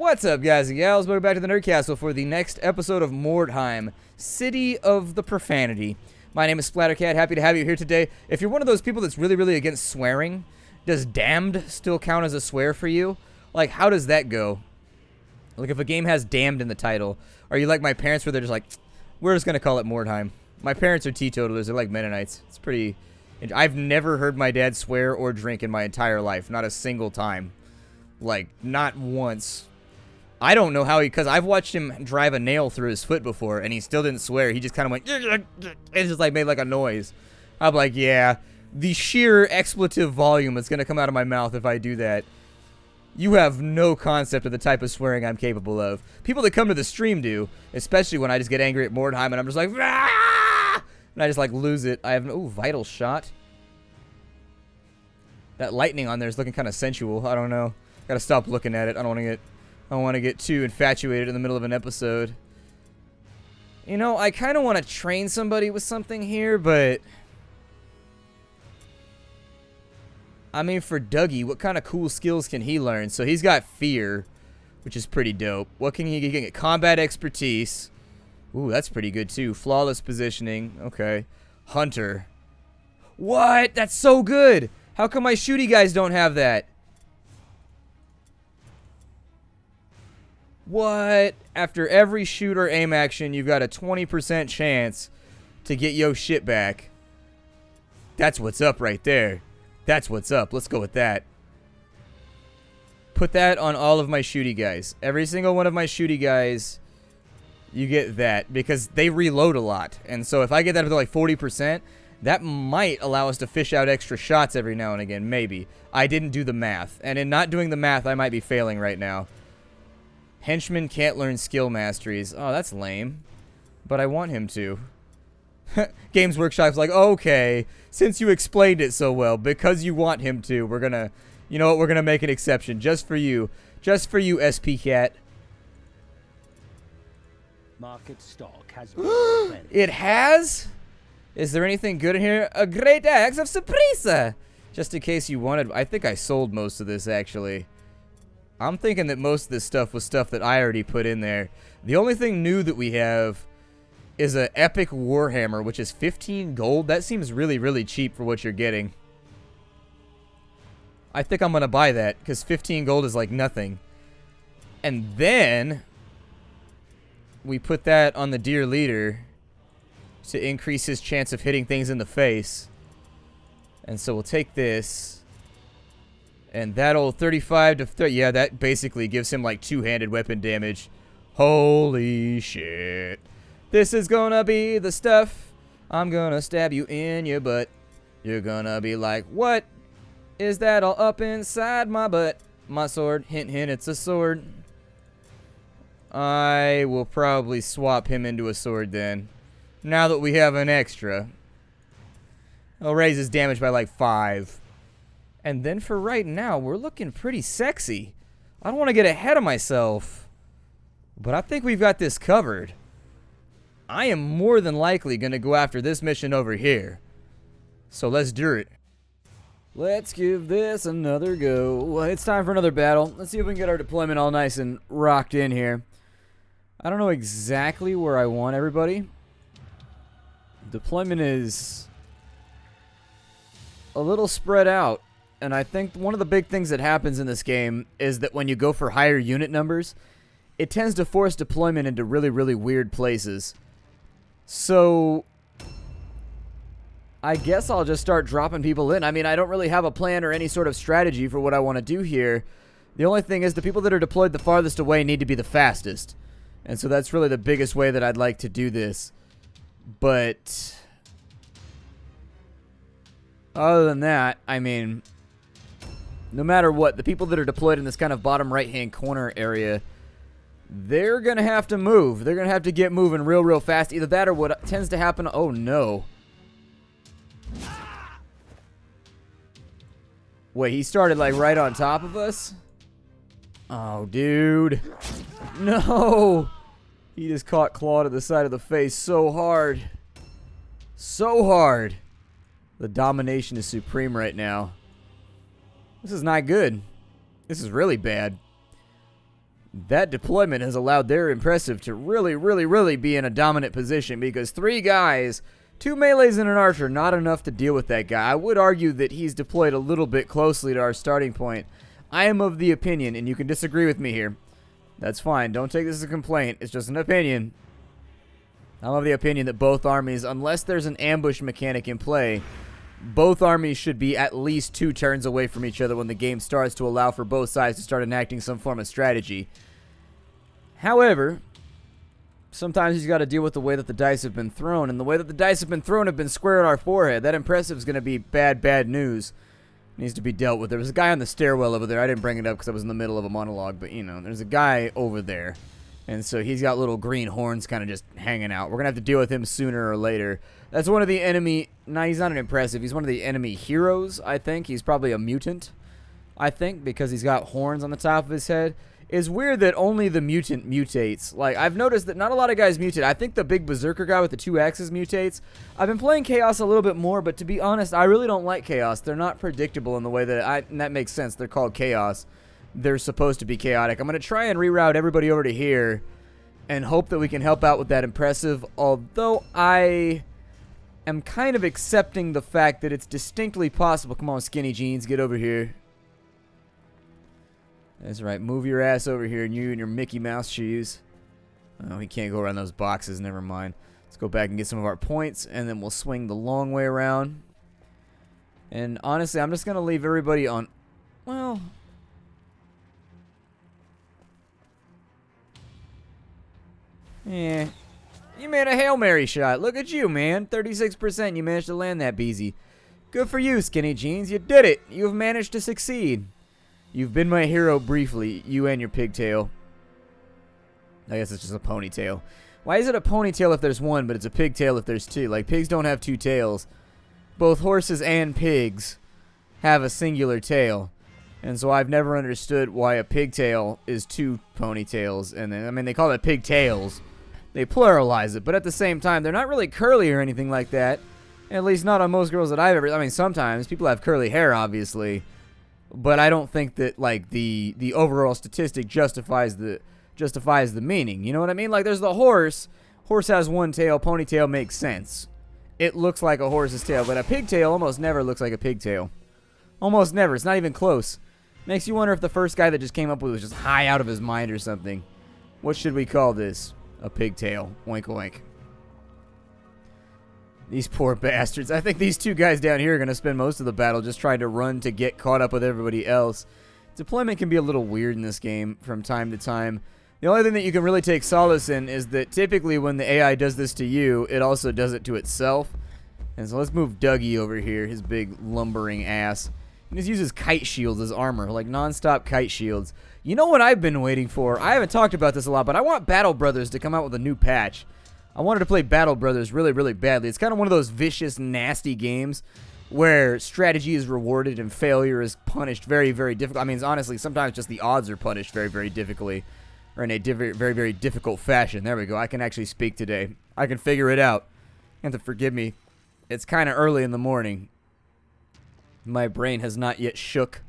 What's up, guys and gals? Welcome back to the Nerd Castle for the next episode of Mordheim, City of the Profanity. My name is Splattercat. Happy to have you here today. If you're one of those people that's really against swearing, does damned still count as a swear for you? Like, how does that go? Like, if a game has damned in the title, are you like my parents where they're just like, we're just going to call it Mordheim? My parents are teetotalers. They're like Mennonites. It's pretty... I've never heard my dad swear or drink in my entire life. Not a single time. Like, not once. I don't know how he... Because I've watched him drive a nail through his foot before, and he still didn't swear. He just kind of went... It just, like, made, like, a noise. I'm like, yeah. The sheer expletive volume that's going to come out of my mouth if I do that. You have no concept of the type of swearing I'm capable of. People that come to the stream do, especially when I just get angry at Mordheim and I'm just like... Aah! And I just, like, lose it. I have... Ooh, vital shot. That lightning on there is looking kind of sensual. I don't know. Gotta stop looking at it. I don't want to get too infatuated in the middle of an episode. You know, I kind of want to train somebody with something here, but... I mean, for Dougie, what kind of cool skills can he learn? So he's got fear, which is pretty dope. What can he get? Combat expertise. Ooh, that's pretty good, too. Flawless positioning. Okay. Hunter. What? That's so good! How come my shooty guys don't have that? What? After every shoot or aim action, you've got a 20% chance to get yo shit back. That's what's up right there. That's what's up. Let's go with that. Put that on all of my shooty guys. Every single one of my shooty guys, you get that. Because they reload a lot. And so if I get that up to like 40%, that might allow us to fish out extra shots every now and again. Maybe. I didn't do the math. And in not doing the math, I might be failing right now. Henchman can't learn skill masteries. Oh, that's lame. But I want him to. Games Workshop's like, okay, since you explained it so well, because you want him to, we're gonna, you know what, we're gonna make an exception just for you. Just for you, SP Cat. Market stock has been It has? Is there anything good in here? A great axe of surprise! Just in case you wanted, I think I sold most of this, actually. I'm thinking that most of this stuff was stuff that I already put in there. The only thing new that we have is an epic Warhammer, which is 15 gold. That seems really cheap for what you're getting. I think I'm going to buy that, because 15 gold is like nothing. And then we put that on the Dear Leader to increase his chance of hitting things in the face. And so we'll take this. And that'll 35 to 30. Yeah, that basically gives him like two-handed weapon damage. Holy shit. This is gonna be the stuff. I'm gonna stab you in your butt. You're gonna be like, what is that all up inside my butt? My sword. Hint, hint, it's a sword. I will probably swap him into a sword then. Now that we have an extra. I'll raise his damage by like 5. And then for right now, we're looking pretty sexy. I don't want to get ahead of myself, but I think we've got this covered. I am more than likely going to go after this mission over here. So let's do it. Let's give this another go. Well, it's time for another battle. Let's see if we can get our deployment all nice and rocked in here. I don't know exactly where I want everybody. Deployment is a little spread out. And I think one of the big things that happens in this game is that when you go for higher unit numbers, it tends to force deployment into really weird places. So I guess I'll just start dropping people in. I mean, I don't really have a plan or any sort of strategy for what I want to do here. The only thing is the people that are deployed the farthest away need to be the fastest. And so that's really the biggest way that I'd like to do this. But other than that, I mean, no matter what, the people that are deployed in this kind of bottom right-hand corner area, they're going to have to move. They're going to have to get moving real fast. Either that or what tends to happen... Oh, no. Wait, he started, like, right on top of us? Oh, dude. No! He just caught Claw to the side of the face so hard. So hard. The domination is supreme right now. This is not good. This is really bad. That deployment has allowed their impressive to really be in a dominant position, because 3 guys, 2 melees and an archer, not enough to deal with that guy. I would argue that he's deployed a little bit closely to our starting point. I am of the opinion, and you can disagree with me here. That's fine. Don't take this as a complaint. It's just an opinion. I'm of the opinion that both armies, unless there's an ambush mechanic in play, both armies should be at least 2 turns away from each other when the game starts, to allow for both sides to start enacting some form of strategy. However, sometimes you've got to deal with the way that the dice have been thrown, and the way that the dice have been thrown have been square at our forehead. That impressive is going to be bad news. It needs to be dealt with. There was a guy on the stairwell over there. I didn't bring it up because I was in the middle of a monologue, but, you know, there's a guy over there, and so he's got little green horns kind of just hanging out. We're going to have to deal with him sooner or later. That's one of the enemy... No, he's not an impressive. He's one of the enemy heroes, I think. He's probably a mutant, I think, because he's got horns on the top of his head. It's weird that only the mutant mutates. Like, I've noticed that not a lot of guys mutate. I think the big berserker guy with the 2 axes mutates. I've been playing Chaos a little bit more, but to be honest, I really don't like Chaos. They're not predictable in the way that and that makes sense. They're called Chaos. They're supposed to be chaotic. I'm going to try and reroute everybody over to here and hope that we can help out with that impressive, although I am kind of accepting the fact that it's distinctly possible. Come on, skinny jeans, get over here. That's right, move your ass over here, and you and your Mickey Mouse shoes. Oh, he can't go around those boxes, never mind. Let's go back and get some of our points, and then we'll swing the long way around. And honestly, I'm just going to leave everybody on... Well... Yeah. You made a Hail Mary shot. Look at you, man. 36%. You managed to land that, Beezy. Good for you, Skinny Jeans. You did it. You have managed to succeed. You've been my hero briefly. You and your pigtail. I guess it's just a ponytail. Why is it a ponytail if there's 1, but it's a pigtail if there's 2? Like, pigs don't have 2 tails. Both horses and pigs have a singular tail. And so I've never understood why a pigtail is 2 ponytails. And then, I mean, they call it pigtails. They pluralize it, but at the same time, they're not really curly or anything like that. At least not on most girls that I've ever... I mean, sometimes people have curly hair, obviously, but I don't think that, like, the overall statistic justifies the meaning. You know what I mean? Like, there's the horse. Horse has 1 tail. Ponytail makes sense. It looks like a horse's tail, but a pigtail almost never looks like a pigtail. Almost never. It's not even close. Makes you wonder if the first guy that just came up with it was just high out of his mind or something. What should we call this? A pigtail. Oink oink. These poor bastards. I think these 2 guys down here are going to spend most of the battle just trying to run to get caught up with everybody else. Deployment can be a little weird in this game from time to time. The only thing that you can really take solace in is that typically when the AI does this to you, it also does it to itself. And so let's move Dougie over here, his big lumbering ass. He just uses kite shields as armor, like non-stop kite shields. You know what I've been waiting for? I haven't talked about this a lot, but I want Battle Brothers to come out with a new patch. I wanted to play Battle Brothers really badly. It's kind of one of those vicious, nasty games where strategy is rewarded and failure is punished very difficult. I mean, honestly, sometimes just the odds are punished very difficultly, or in a very difficult fashion. There we go. I can actually speak today. I can figure it out. You have to forgive me. It's kind of early in the morning. My brain has not yet shook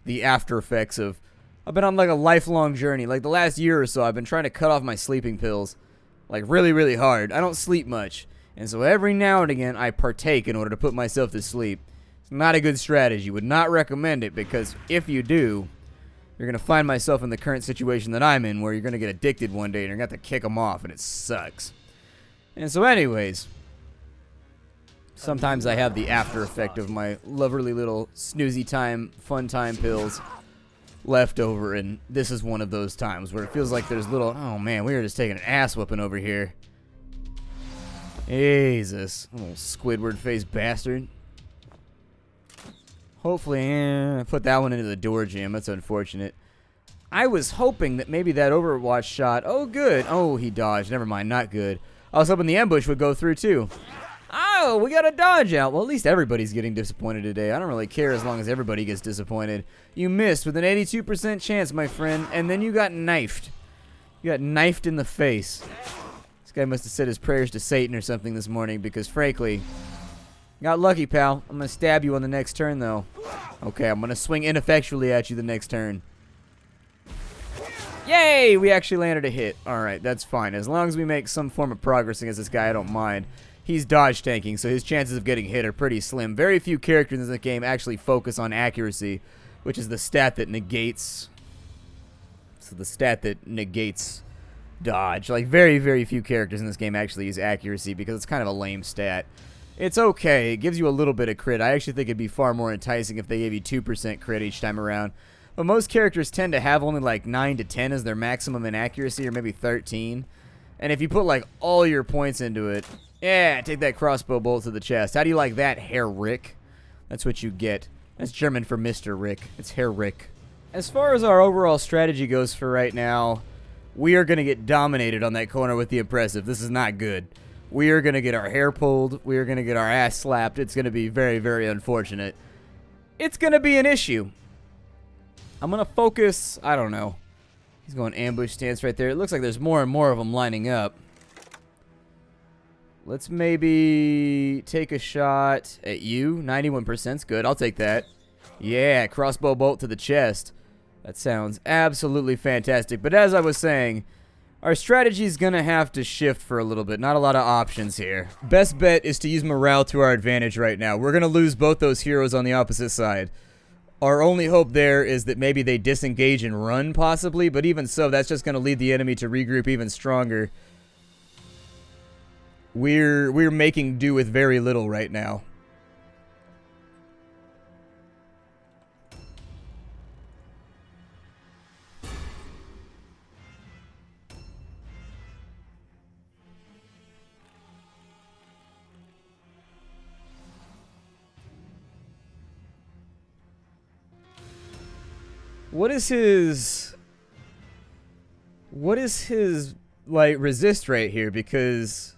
the after effects of... I've been on like a lifelong journey. Like the last year or so, I've been trying to cut off my sleeping pills. Like really hard. I don't sleep much. And so every now and again, I partake in order to put myself to sleep. It's not a good strategy. Would not recommend it, because if you do, you're going to find myself in the current situation that I'm in, where you're going to get addicted one day and you're going to have to kick them off, and it sucks. And so anyways... Sometimes I have the after effect of my lovely little snoozy time, fun time pills left over, and this is one of those times where it feels like there's little... Oh man, we were just taking an ass whooping over here. Jesus. Little Squidward-faced bastard. Hopefully, put that one into the door jam. That's unfortunate. I was hoping that maybe that Overwatch shot... Oh, good. Oh, he dodged. Never mind, not good. I was hoping the ambush would go through, too. Oh, we got a dodge out. Well, at least everybody's getting disappointed today. I don't really care as long as everybody gets disappointed. You missed with an 82% chance, my friend, and then you got knifed. You got knifed in the face. This guy must have said his prayers to Satan or something this morning, because, frankly, got lucky, pal. I'm going to stab you on the next turn, though. Okay, I'm going to swing ineffectually at you the next turn. Yay! We actually landed a hit. Alright, that's fine. As long as we make some form of progress against this guy, I don't mind. He's dodge tanking, so his chances of getting hit are pretty slim. Very few characters in this game actually focus on accuracy, which is the stat that negates... So the stat that negates dodge. Like, very, very few characters in this game actually use accuracy because it's kind of a lame stat. It's okay. It gives you a little bit of crit. I actually think it'd be far more enticing if they gave you 2% crit each time around. But most characters tend to have only like 9 to 10 as their maximum in accuracy, or maybe 13. And if you put like all your points into it, yeah, take that crossbow bolt to the chest. How do you like that, Herr Rick? That's what you get. That's German for Mr. Rick. It's Herr Rick. As far as our overall strategy goes for right now, we are going to get dominated on that corner with the Impressive. This is not good. We are going to get our hair pulled. We are going to get our ass slapped. It's going to be very, very unfortunate. It's going to be an issue. I'm going to focus, I don't know. He's going ambush stance right there. It looks like there's more and more of them lining up. Let's maybe take a shot at you. 91%'s good. I'll take that. Yeah, crossbow bolt to the chest. That sounds absolutely fantastic. But as I was saying, our strategy is going to have to shift for a little bit. Not a lot of options here. Best bet is to use morale to our advantage right now. We're going to lose both those heroes on the opposite side. Our only hope there is that maybe they disengage and run, possibly. But even so, that's just going to lead the enemy to regroup even stronger. We're making do with very little right now. What is his like resist rate here? Because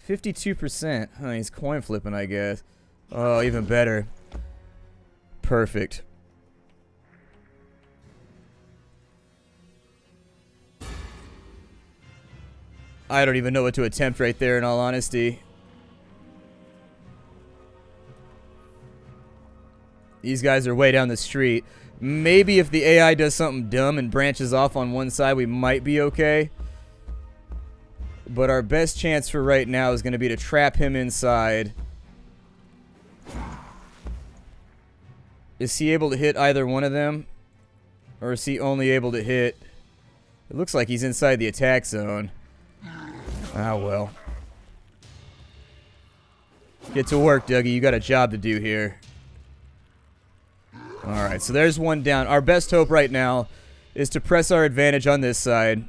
52%. Oh, he's coin flipping, I guess. Oh, even better. Perfect. I don't even know what to attempt right there, in all honesty. These guys are way down the street. Maybe if the AI does something dumb and branches off on one side, we might be okay. But our best chance for right now is going to be to trap him inside. Is he able to hit either one of them? Or is he only able to hit... It looks like he's inside the attack zone. Ah, well. Get to work, Dougie. You got a job to do here. Alright, so there's one down. Our best hope right now is to press our advantage on this side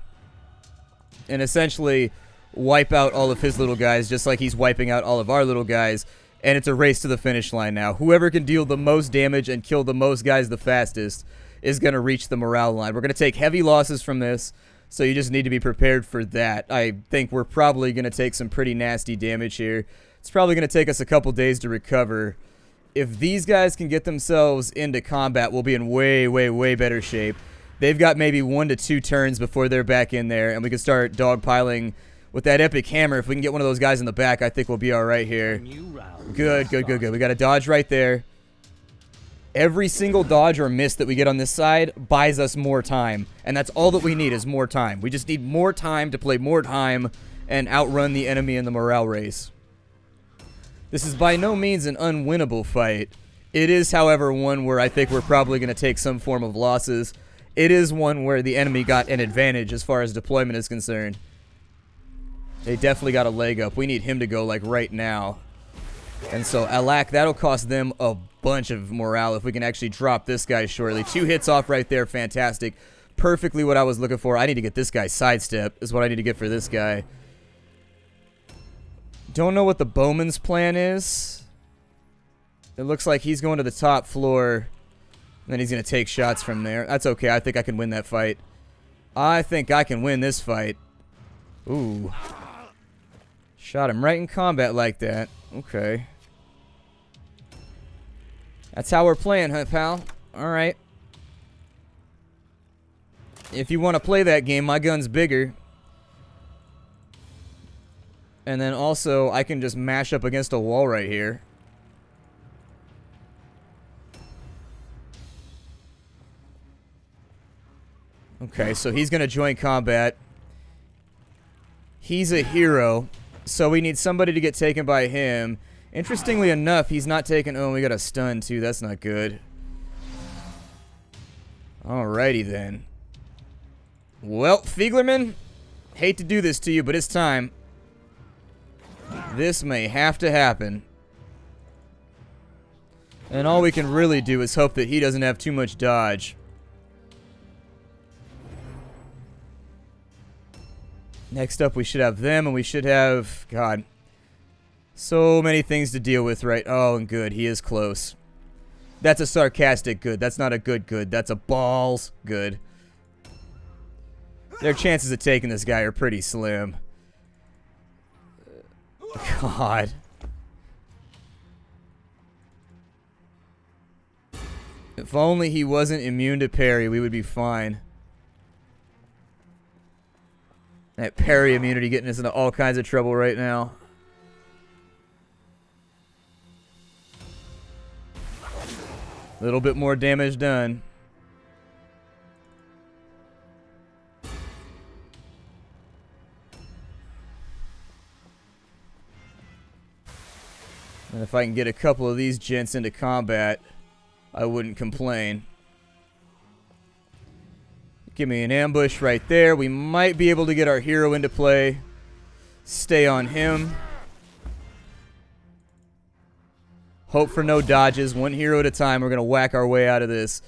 and essentially wipe out all of his little guys just like he's wiping out all of our little guys, and it's a race to the finish line now. Whoever can deal the most damage and kill the most guys the fastest is going to reach the morale line. We're going to take heavy losses from this, so you just need to be prepared for that. I think we're probably going to take some pretty nasty damage here. It's probably going to take us a couple days to recover. If these guys can get themselves into combat, we'll be in way, way, way better shape. They've got maybe 1 to 2 turns before they're back in there, and we can start dogpiling with that epic hammer. If we can get one of those guys in the back, I think we'll be all right here. Good, good, good, good. We got a dodge right there. Every single dodge or miss that we get on this side buys us more time, and that's all that we need is more time. We just need more time to play Mordheim and outrun the enemy in the morale race. This is by no means an unwinnable fight. It is, however, one where I think we're probably going to take some form of losses. It is one where the enemy got an advantage as far as deployment is concerned. They definitely got a leg up. We need him to go, like, right now. And so, Alak, that'll cost them a bunch of morale if we can actually drop this guy shortly. 2 hits off right there. Fantastic. Perfectly what I was looking for. I need to get this guy sidestep is what I need to get for this guy. Don't know what the bowman's plan is. It looks like he's going to the top floor. And then he's going to take shots from there. That's okay. I think I can win that fight. I think I can win this fight. Ooh. Shot him right in combat like that. Okay. That's how we're playing, huh, pal? Alright. If you want to play that game, my gun's bigger. And then also, I can just mash up against a wall right here. Okay, so he's going to join combat. He's a hero, so we need somebody to get taken by him. Interestingly enough, he's not taken... Oh, we got a stun, too. That's not good. Alrighty, then. Well, Fieglerman, hate to do this to you, but it's time. This may have to happen. And all we can really do is hope that he doesn't have too much dodge. Next up, we should have them, and we should have... God. So many things to deal with, right? Oh, and good. He is close. That's a sarcastic good. That's not a good good. That's a balls good. Their chances of taking this guy are pretty slim. God. If only he wasn't immune to parry, we would be fine. That parry immunity getting us into all kinds of trouble right now. A little bit more damage done. And if I can get a couple of these gents into combat, I wouldn't complain. Give me an ambush right there. We might be able to get our hero into play. Stay on him. Hope for no dodges. One hero at a time. We're going to whack our way out of this.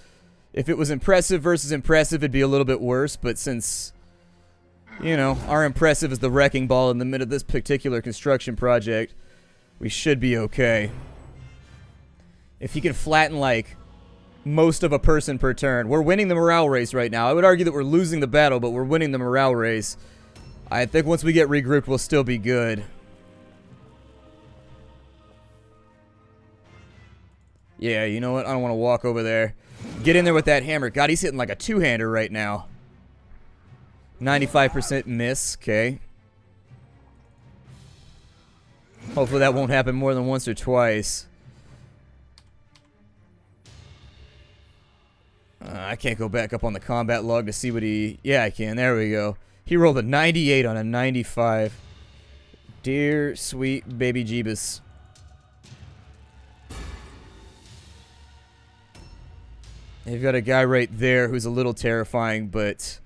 If it was impressive versus impressive, it'd be a little bit worse. But since, you know, our impressive is the wrecking ball in the middle of this particular construction project, we should be okay. If he can flatten, like, most of a person per turn. We're winning the morale race right now. I would argue that we're losing the battle, but we're winning the morale race. I think once we get regrouped, we'll still be good. Yeah, you know what? I don't want to walk over there. Get in there with that hammer. God, he's hitting like a two-hander right now. 95% miss. Okay. Hopefully that won't happen more than once or twice. I can't go back up on the combat log to see what he... Yeah, I can. There we go. He rolled a 98 on a 95. Dear sweet baby Jeebus. They've got a guy right there who's a little terrifying, but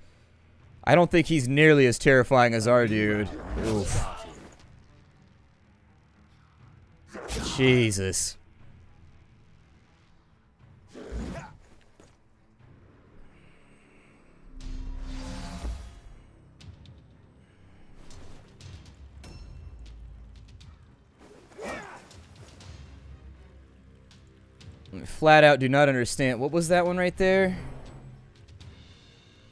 I don't think he's nearly as terrifying as our dude. Oof. Jesus. Flat out do not understand. What was that one right there?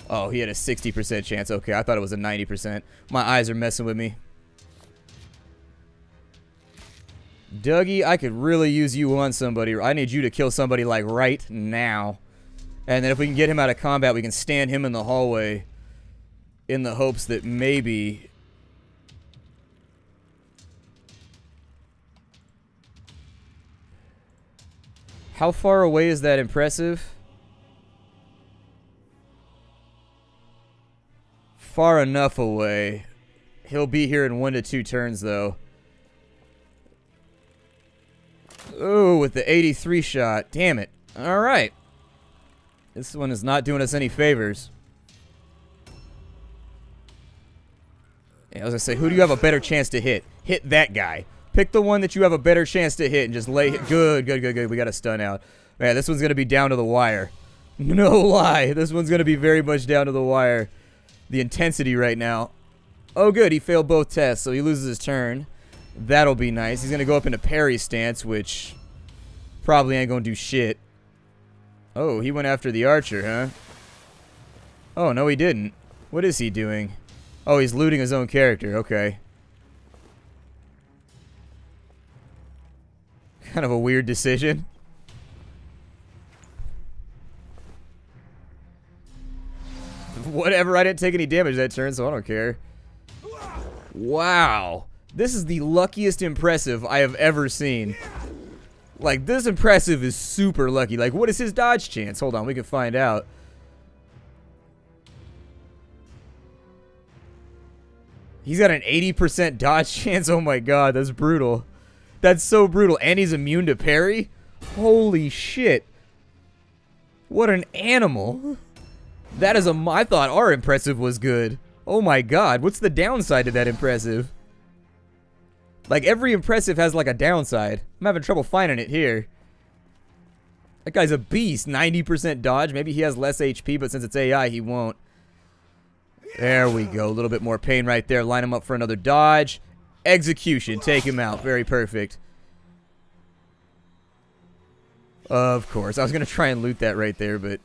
Oh, he had a 60% chance. Okay, I thought it was a 90%. My eyes are messing with me. Dougie, I could really use you on somebody. I need you to kill somebody, like, right now. And then if we can get him out of combat, we can stand him in the hallway in the hopes that maybe... How far away is that impressive? Far enough away. He'll be here in 1 to 2 turns, though. Ooh, with the 83 shot. Damn it. All right. This one is not doing us any favors. Yeah, I was going to say, who do you have a better chance to hit? Hit that guy. Pick the one that you have a better chance to hit and just lay it. Good, good, good, good. We got a stun out. Man, this one's going to be down to the wire. No lie. This one's going to be very much down to the wire. The intensity right now. Oh, good. He failed both tests, so he loses his turn. That'll be nice. He's going to go up into parry stance, which probably ain't going to do shit. Oh, he went after the archer, huh? Oh, no, he didn't. What is he doing? Oh, he's looting his own character. Okay. Kind of a weird decision. Whatever, I didn't take any damage that turn, so I don't care. Wow. This is the luckiest impressive I have ever seen. Like, this impressive is super lucky. Like, what is his dodge chance? Hold on, we can find out. He's got an 80% dodge chance. Oh my god, that's brutal. That's so brutal. And he's immune to parry? Holy shit. What an animal. That is I thought our impressive was good. Oh my god, what's the downside to that impressive? Like, every impressive has like a downside. I'm having trouble finding it here. That guy's a beast. 90% dodge. Maybe he has less HP, but since it's AI, he won't. There we go. A little bit more pain right there. Line him up for another dodge. Execution. Take him out. Very perfect. Of course. I was going to try and loot that right there, but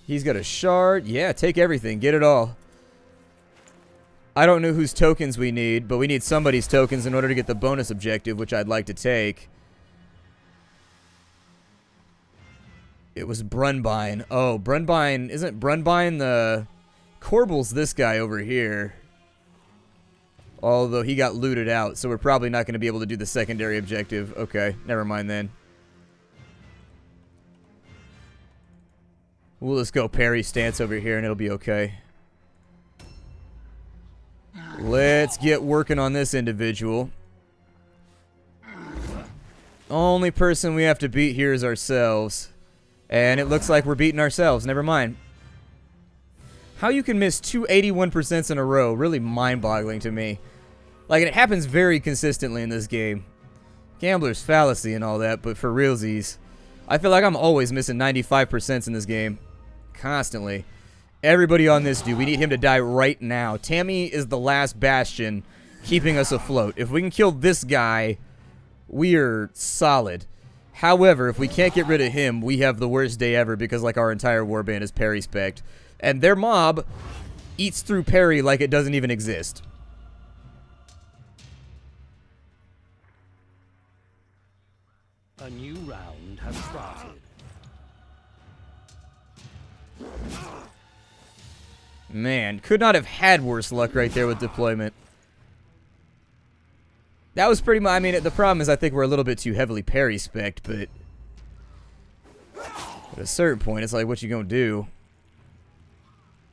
he's got a shard. Yeah, take everything. Get it all. I don't know whose tokens we need, but we need somebody's tokens in order to get the bonus objective, which I'd like to take. It was Brunbine. Oh, Brunbine. Isn't Brunbine the... Corbel's this guy over here. Although he got looted out, so we're probably not going to be able to do the secondary objective. Okay, never mind then. We'll just go parry stance over here and it'll be okay. Let's get working on this individual. Only person we have to beat here is ourselves. And it looks like we're beating ourselves. Never mind. How you can miss two 81% in a row, really mind-boggling to me. Like, it happens very consistently in this game. Gambler's fallacy and all that, but for realsies, I feel like I'm always missing 95% in this game. Constantly. Everybody on this dude, we need him to die right now. Tammy is the last bastion keeping us afloat. If we can kill this guy, we are solid. However, if we can't get rid of him, we have the worst day ever because like our entire warband is parry spec'd. And their mob eats through parry like it doesn't even exist. A new round has started. Man, could not have had worse luck right there with deployment. That was pretty much, I mean, the problem is I think we're a little bit too heavily parry spec'd, but at a certain point, it's like, what you gonna do?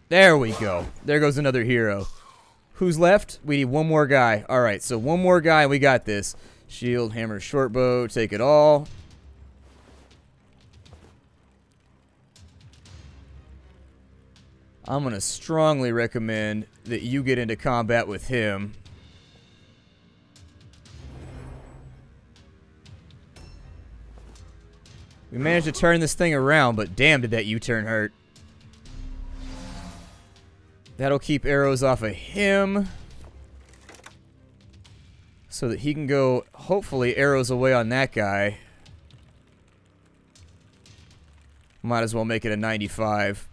There we go. There goes another hero. Who's left? We need one more guy. Alright, so one more guy and we got this. Shield, hammer, short bow, take it all. I'm going to strongly recommend that you get into combat with him. We managed to turn this thing around, but damn did that U-turn hurt. That'll keep arrows off of him. So that he can go, hopefully, arrows away on that guy. Might as well make it a 95.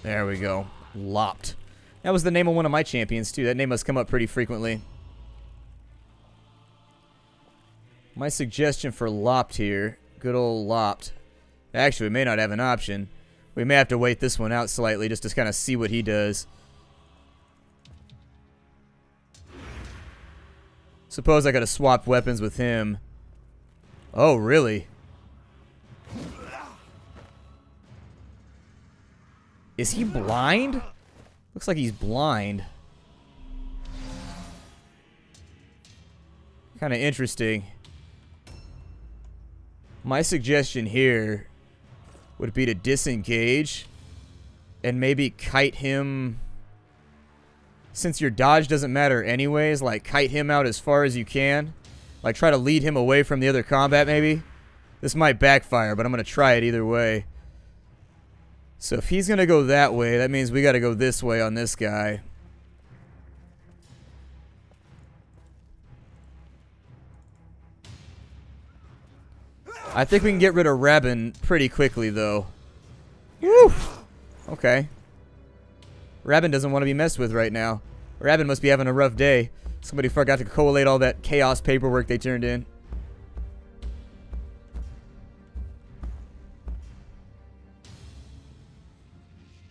There we go. Lopped. That was the name of one of my champions, too. That name must come up pretty frequently. My suggestion for lopped here. Good old lopped. Actually, we may not have an option. We may have to wait this one out slightly just to kind of see what he does. Suppose I gotta swap weapons with him. Oh, really? Is he blind? Looks like he's blind. Kind of interesting. My suggestion here would be to disengage and maybe kite him. Since your dodge doesn't matter anyways, like kite him out as far as you can. Like try to lead him away from the other combat maybe. This might backfire, but I'm going to try it either way. So if he's going to go that way, that means we got to go this way on this guy. I think we can get rid of Rabin pretty quickly, though. Woo! Okay. Rabin doesn't want to be messed with right now. Rabin must be having a rough day. Somebody forgot to collate all that chaos paperwork they turned in.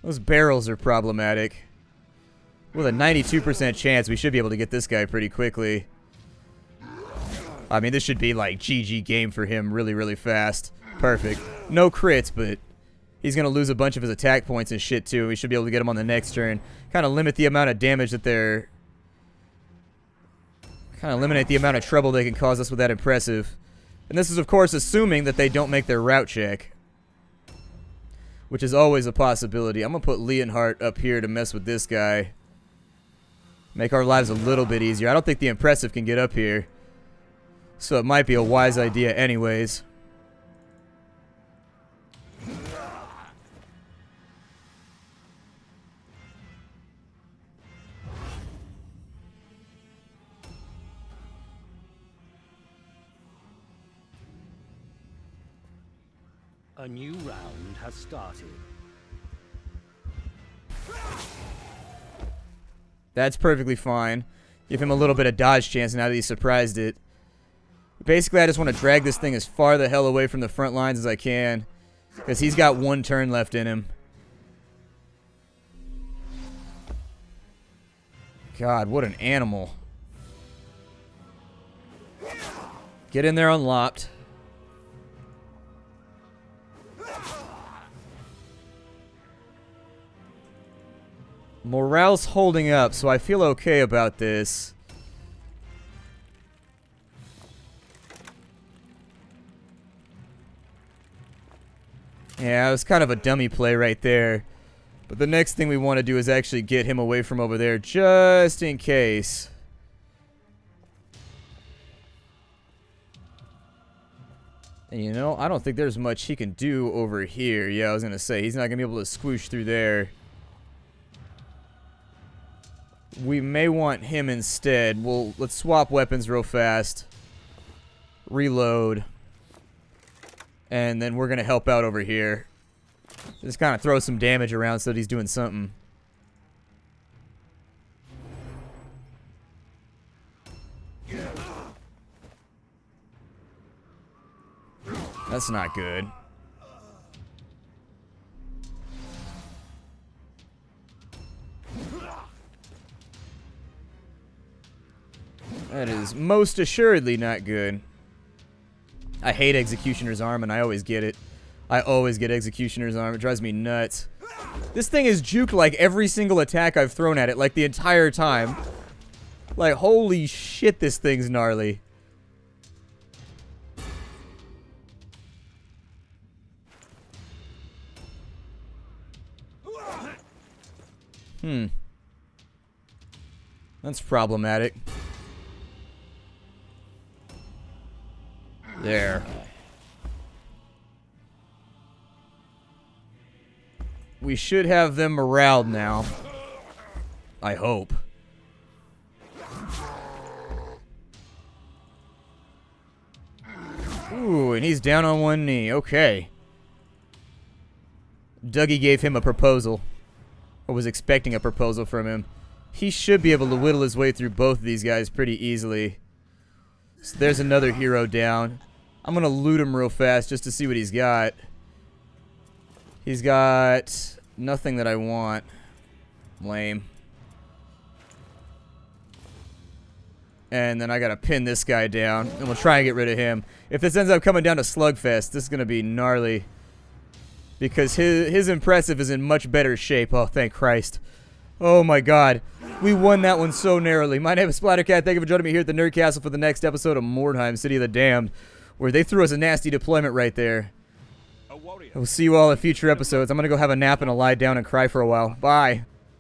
Those barrels are problematic. With a 92% chance, we should be able to get this guy pretty quickly. I mean, this should be like GG game for him really, really fast. Perfect. No crits, but he's going to lose a bunch of his attack points and shit too. We should be able to get him on the next turn. Kind of limit the amount of damage that they're... Kind of eliminate the amount of trouble they can cause us with that impressive. And this is, of course, assuming that they don't make their route check, which is always a possibility. I'm going to put Leonhardt up here to mess with this guy. Make our lives a little bit easier. I don't think the impressive can get up here, so it might be a wise idea anyways. A new round has started. That's perfectly fine. Give him a little bit of dodge chance now that he's surprised it. Basically, I just want to drag this thing as far the hell away from the front lines as I can, because he's got one turn left in him. God, what an animal. Get in there unlocked. Morale's holding up, so I feel okay about this. Yeah, it was kind of a dummy play right there. But the next thing we want to do is actually get him away from over there, just in case. And you know, I don't think there's much he can do over here. Yeah, I was going to say, he's not going to be able to squoosh through there. We may want him instead. Let's swap weapons real fast. Reload. And then we're going to help out over here. Just kind of throw some damage around so that he's doing something. That's not good. That is most assuredly not good. I hate Executioner's Arm, and I always get it. I always get Executioner's Arm. It drives me nuts. This thing is juked like every single attack I've thrown at it, like the entire time. Like, holy shit, this thing's gnarly. That's problematic. There. We should have them moraled now. I hope. Ooh, and he's down on one knee. Okay. Dougie gave him a proposal. Or was expecting a proposal from him. He should be able to whittle his way through both of these guys pretty easily. So there's another hero down. I'm going to loot him real fast just to see what he's got. He's got nothing that I want. Lame. And then I got to pin this guy down, and we'll try and get rid of him. If this ends up coming down to Slugfest, this is going to be gnarly. Because his impressive is in much better shape. Oh, thank Christ. Oh my god. We won that one so narrowly. My name is Splattercat. Thank you for joining me here at the Nerd Castle for the next episode of Mordheim, City of the Damned, where they threw us a nasty deployment right there. We'll see you all in future episodes. I'm going to go have a nap and a lie down and cry for a while. Bye.